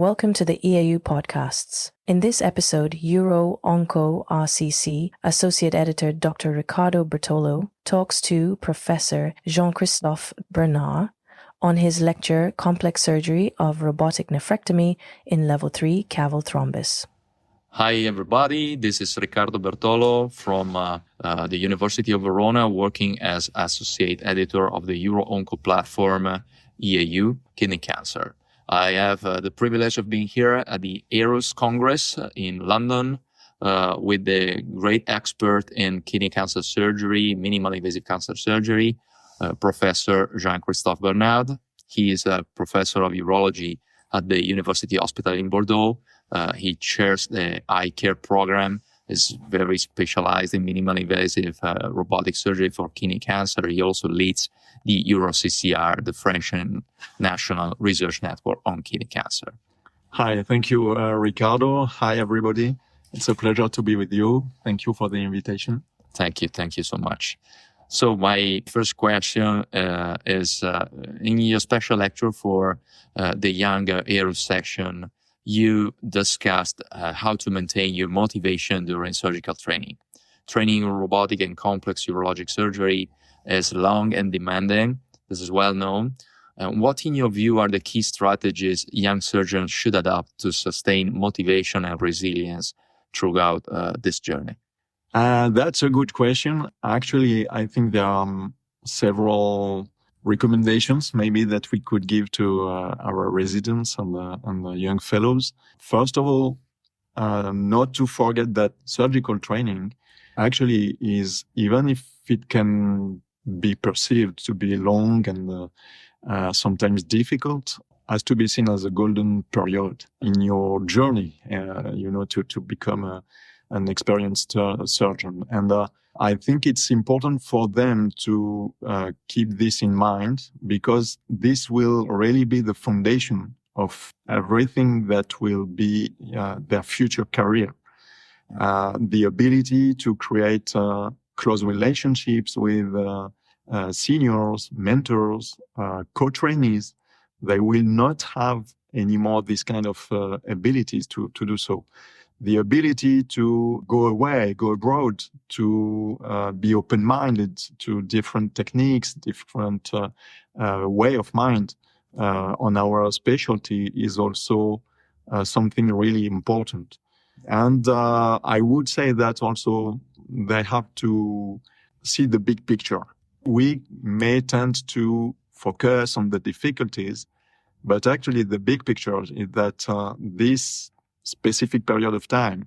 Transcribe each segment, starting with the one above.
Welcome to the EAU podcasts. In this episode, UROONCO RCC Associate Editor Dr. Riccardo Bertolo talks to Professor Jean-Christophe Bernhard on his lecture Complex Surgery of Robotic Nephrectomy in Level 3 Caval Thrombus. Hi everybody, this is Riccardo Bertolo from the University of Verona, working as Associate Editor of the UROONCO platform EAU Kidney Cancer. I have the privilege of being here at the ERUS Congress in London with the great expert in kidney cancer surgery, minimally invasive cancer surgery, Professor Jean-Christophe Bernhard. He is a professor of urology at the University Hospital in Bordeaux. He chairs the eye care program, is very specialized in minimally invasive robotic surgery for kidney cancer. He also leads the ERUS25, the French National Research Network on Kidney Cancer. Hi, thank you, Riccardo. Hi, everybody. It's a pleasure to be with you. Thank you for the invitation. Thank you so much. So my first question is, in your special lecture for the Young ERUS section, you discussed how to maintain your motivation during surgical training. Training in robotic and complex urologic surgery is long and demanding. This is well known. What, in your view, are the key strategies young surgeons should adopt to sustain motivation and resilience throughout this journey? That's a good question. Actually, I think there are several recommendations maybe that we could give to our residents and the young fellows. First of all, not to forget that surgical training actually is, even if it can be perceived to be long and sometimes difficult, has to be seen as a golden period in your journey, to become an experienced surgeon. And I think it's important for them to keep this in mind, because this will really be the foundation of everything that will be their future career. The ability to create close relationships with seniors, mentors, co-trainees. They will not have anymore this kind of abilities to do so. The ability to go away, go abroad, to be open-minded to different techniques, different way of mind on our specialty is also something really important. And I would say that also they have to see the big picture. We may tend to focus on the difficulties, but actually the big picture is that this specific period of time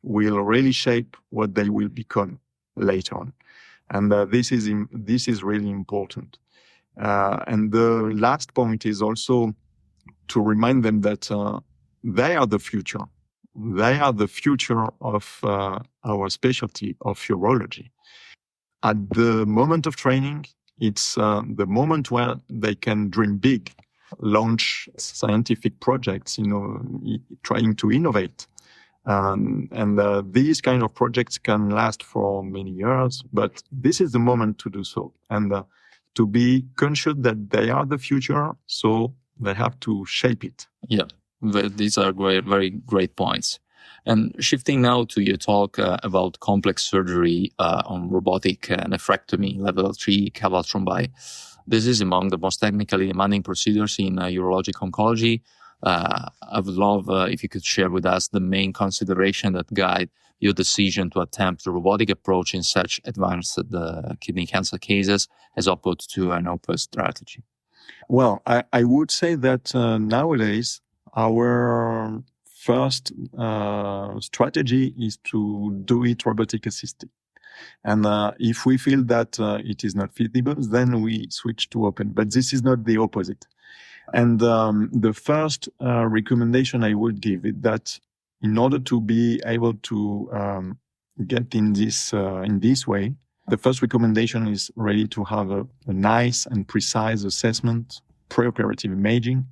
will really shape what they will become later on. And this is really important. And the last point is also to remind them that they are the future. They are the future of our specialty of urology. At the moment of training, it's the moment where they can dream big, launch scientific projects, trying to innovate. And these kind of projects can last for many years, but this is the moment to do so. And to be conscious that they are the future, so they have to shape it. Yeah, these are very great points. And shifting now to your talk about complex surgery on robotic nephrectomy, level 3 caval thrombi. This is among the most technically demanding procedures in urologic oncology. I would love if you could share with us the main consideration that guide your decision to attempt the robotic approach in such advanced kidney cancer cases as opposed to an open strategy. Well, I would say that nowadays our first strategy is to do it robotic assisted. And if we feel that it is not feasible, then we switch to open. But this is not the opposite. And the first recommendation I would give is that in order to be able to get in this way, the first recommendation is really to have a nice and precise assessment, preoperative imaging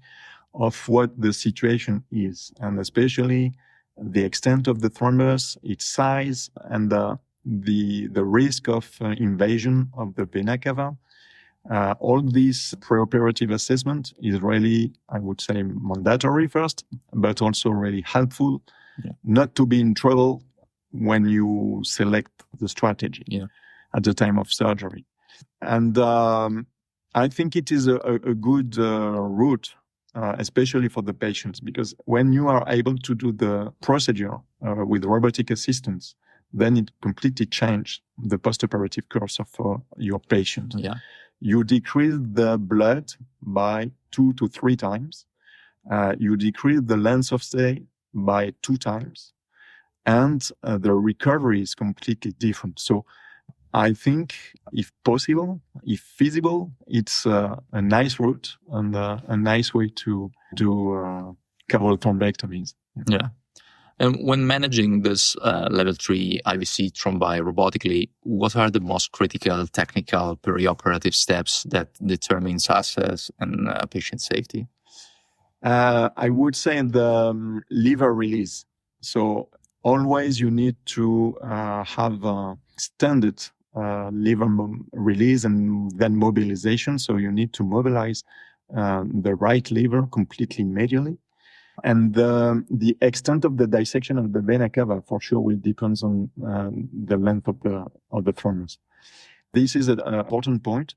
of what the situation is, and especially the extent of the thrombus, its size, and the risk of invasion of the vena cava, All this preoperative assessment is really, I would say, mandatory first, but also really helpful not to be in trouble when you select the strategy at the time of surgery. And I think it is a good route, especially for the patients, because when you are able to do the procedure with robotic assistance, then it completely changes the postoperative course of your patient. Yeah. You decrease the blood by 2 to 3 times. You decrease the length of stay by 2 times. And the recovery is completely different. So I think if possible, if feasible, it's a nice route and a nice way to do caval thrombectomies. Yeah. And when managing this level 3 IVC thrombi robotically, what are the most critical technical perioperative steps that determine success and patient safety? I would say the liver release. So always you need to have a standard liver release and then mobilization. So you need to mobilize the right liver completely medially. And the extent of the dissection of the vena cava for sure will depend on the length of the thrombus. This is an important point.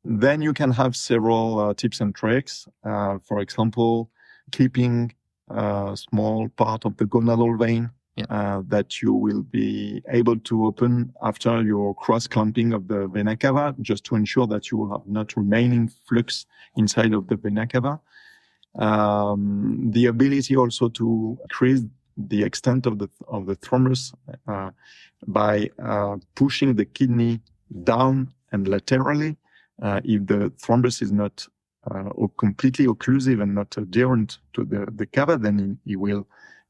Then you can have several tips and tricks. For example, keeping a small part of the gonadal vein that you will be able to open after your cross-clamping of the vena cava, just to ensure that you will have not remaining flux inside of the vena cava. The ability also to increase the extent of the thrombus by pushing the kidney down and laterally. If the thrombus is not completely occlusive and not adherent to the cava, then it will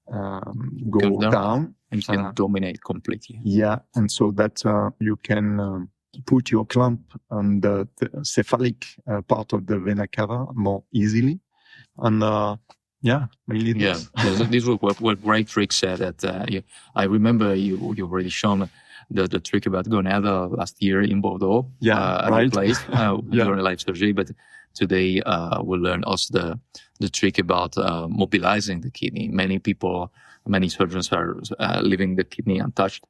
go down and can dominate completely. Yeah, and so that you can put your clamp on the cephalic part of the vena cava more easily. And mainly this. These were great tricks that I remember you already shown the trick about gonadal last year in Bordeaux. Right. Place during live surgery, but today we'll learn also the trick about mobilizing the kidney. Many surgeons are leaving the kidney untouched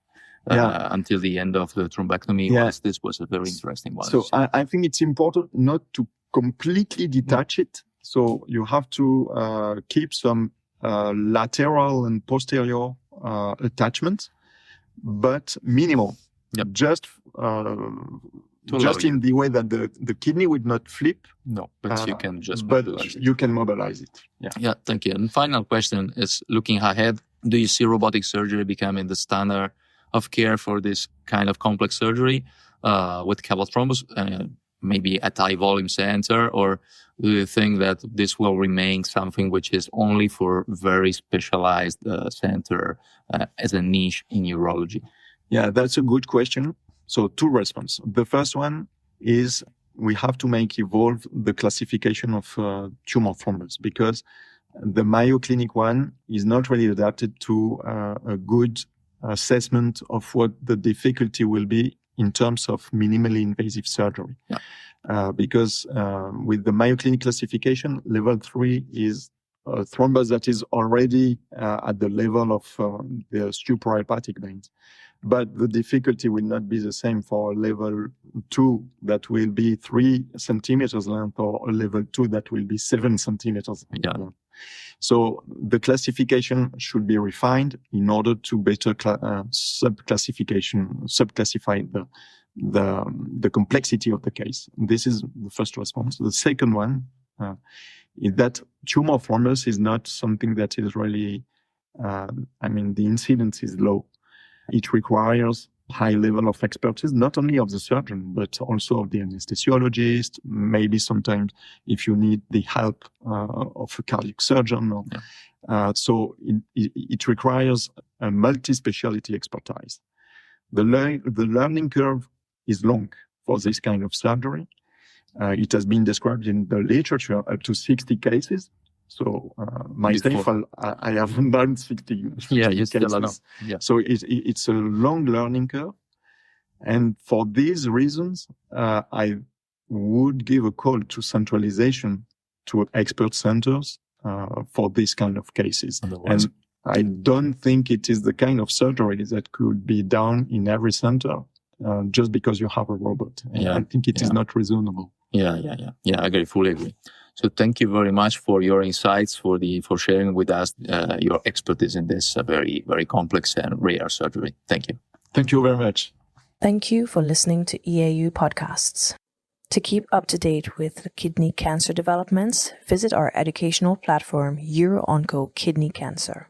until the end of the thrombectomy. This was a very interesting one. So I think it's important not to completely detach it. So you have to keep some lateral and posterior attachments, but minimal. Yep. Just in the way that the kidney would not flip. No, but you can just mobilize it. You can mobilize it. Yeah, thank you. And final question is, looking ahead, do you see robotic surgery becoming the standard of care for this kind of complex surgery with caval thrombus, maybe at high volume center, or do you think that this will remain something which is only for very specialized center as a niche in urology? Yeah, that's a good question. So 2 responses. The first one is we have to evolve the classification of tumor thrombus, because the Mayo Clinic one is not really adapted to a good assessment of what the difficulty will be in terms of minimally invasive surgery. Because with the Mayo Clinic classification, level 3 is a thrombus that is already at the level of the suprahepatic veins. But the difficulty will not be the same for a level 2 that will be 3 centimeters length, or a level 2 that will be 7 centimeters length. So the classification should be refined in order to better subclassify the complexity of the case. This is the first response. The second one is that tumor thrombus is not something that is really, the incidence is low. It requires high level of expertise, not only of the surgeon, but also of the anesthesiologist. Maybe sometimes if you need the help of a cardiac surgeon. So it requires a multi-specialty expertise. The learning curve is long for this kind of surgery. It has been described in the literature up to 60 cases. So myself, I haven't done 60 cases. So it's a long learning curve. And for these reasons, I would give a call to centralization to expert centers for this kind of cases. Otherwise. And I don't think it is the kind of surgery that could be done in every center just because you have a robot. I think it is not reasonable. Yeah, I agree, fully agree. So thank you very much for your insights, for sharing with us your expertise in this very, very complex and rare surgery. Thank you. Thank you very much. Thank you for listening to EAU podcasts. To keep up to date with kidney cancer developments, visit our educational platform, UROONCO Kidney Cancer.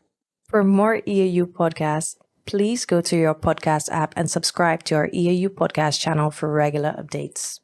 For more EAU podcasts, please go to your podcast app and subscribe to our EAU podcast channel for regular updates.